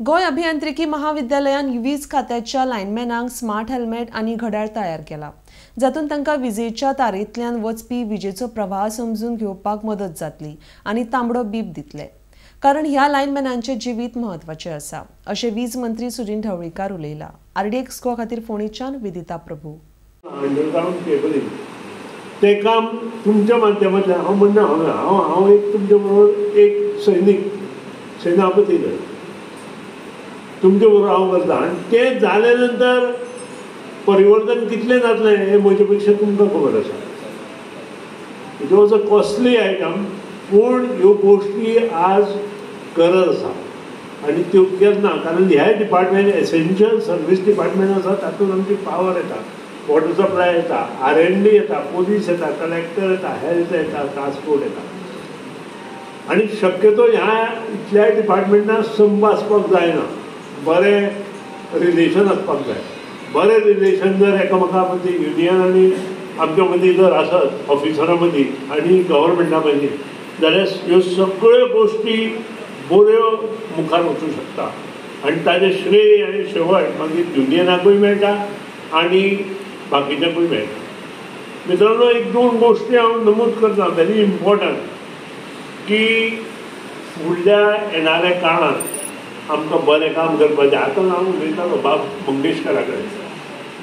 गोय अभियांत्रिकी महाविद्यालयान वीज खात्याच्या लायनमॅनांक स्मार्ट हेल्मेट आणि घड्याळ तयार केला, जातून तांकां विजेच्या तारेंतल्यान वचपी विजेचो प्रवाह समजून घेवपाक मदत जातली आणि तांबडो बीप दितले। कारण ह्या लायनमॅनांचे जिवीत म्हत्वाचे आसा, अशें वीज मंत्री सुनील ढवळीकर उलयला। RDX गोवा खातीर फोंडेच्यान विदिता प्रभू। अंडरग्राउंड केबलिंग ते काम तुमच्या माध्यमांतल्यान हांव म्हणना हांव एक तुमच्या बरोबर एक सेनापती तुमचे बरोबर हांव करता आनी तें जाले नंतर परिवर्तन कितलें जातलें हें म्हजे पेक्षा तुमकां खबर आसा। It was a costly item, पूण ह्यो गोश्टी आज गरज आसा आनी त्यो केन्ना, कारण ह्या डिपार्टमेंट एसेन्शियल सर्वीस डिपार्टमेंट आसा, तातूंत आमची पावर येता, वॉटर सप्लाय येता, R&D येता, पोलीस येता, कलेक्टर येता, हेल्थ येता, ट्रान्सपोर्ट येता आनी शक्यतो ह्या इतल्या डिपार्टमेंटान संप आसपाक जायना। बरें रिलेशन आसपाक जाय। बरें रिलेशन जर एकामेका मदीं युनियन आनी आमच्या मदीं जर आसत, ऑफिसरां मदीं आनी गव्हर्मेंटा मदीं, जाल्यार ह्यो सगळ्यो गोश्टी बऱ्यो मुखार वचूंक शकता आनी ताजें श्रेय आनी शेवट मागीर युनियनाकूय मेळटा आनी बाकीच्यांकूय मेळटा। मित्रांनो, एक दोन गोश्टी हांव नमूद करता व्हेरी इम्पॉर्टंट, की फुडल्या येणाऱ्या काळांत आमकां बरें काम करपाचें। आतां हांव उलयतालो बाब मंगेशकरा कडेन,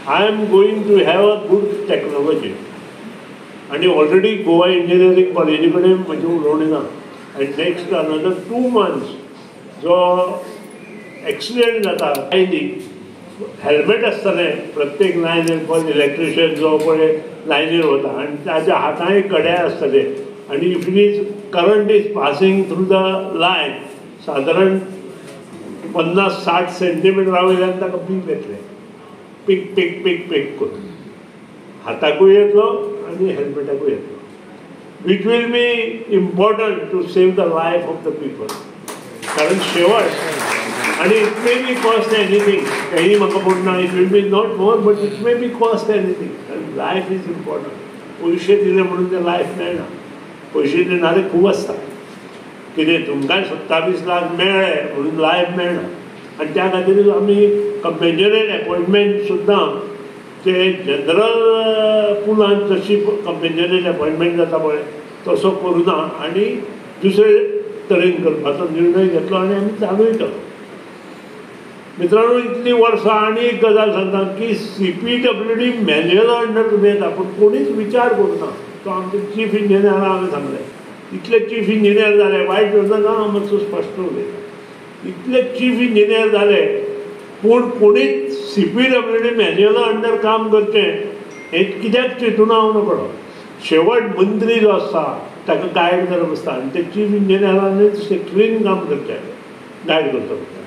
I am going to have a good technology आनी ऑलरेडी गोवा इंजिनियरींग कॉलेजी कडेन म्हजें उलोवणें ना आनी नेक्स्ट अनदर 2 months जो एक्सिडेंट जाता हेल्मेट आसतलें प्रत्येक लायनीर, इलेक्ट्रिशियन जो पळय लायनीर वता आनी ताच्या हातांत एक घड्याळ आसतलें आनी if current is passing through the line सादारण 50-60 सेंटीमिटरा वयल्यान ताका बीप येतलें, पीक पीक पीक पीक करून हाताकूय येतलो आनी हेल्मेटाकूय येतलो, which will be important to save the life of the people. कारण शेवट आनी it may be cost anything, तेही म्हाका पडना, it will be not more but it may be cost anything. Life is important. पयशे दिले म्हणून ते लायफ मेळना, पयशे दिणारे खूब आसता, कितें तुमकां 27 लाख मेळ्ळे म्हणून लायफ मेळना आनी त्या खातीर आमी कंपेन्शनेट अपॉयंटमेंट सुद्दां ते जनरल पुलांत जशी कंपेन्शनेट अपॉयंटमेंट जाता पळय तसो करूना आनी दुसरे तरेन करपाचो निर्णय घेतलो आनी आमी चालूय केलो। मित्रांनो, इतलीं वर्सां आनी एक गजाल सांगता की CPWD मॅन्युअला अंडर तुमी येता, पूण कोणीच विचार करूना। तो आमचे चीफ इंजिनियराक हांवें सांगलें, इतले चीफ इंजिनियर जाले, वायट नाका हांव मातसो स्पश्ट उलयतां, इतले चीफ इंजिनियर जाले पूण कोणीच CPWD मॅन्युअला अंडर काम करचें हें कित्याक चिंतून हांव नकळो। शेवट मंत्री जो आसता ताका गायड करप आसता आनी ते चीफ इंजिनियरानूच ट्रेन काम करचें, गायड करचो पडटा।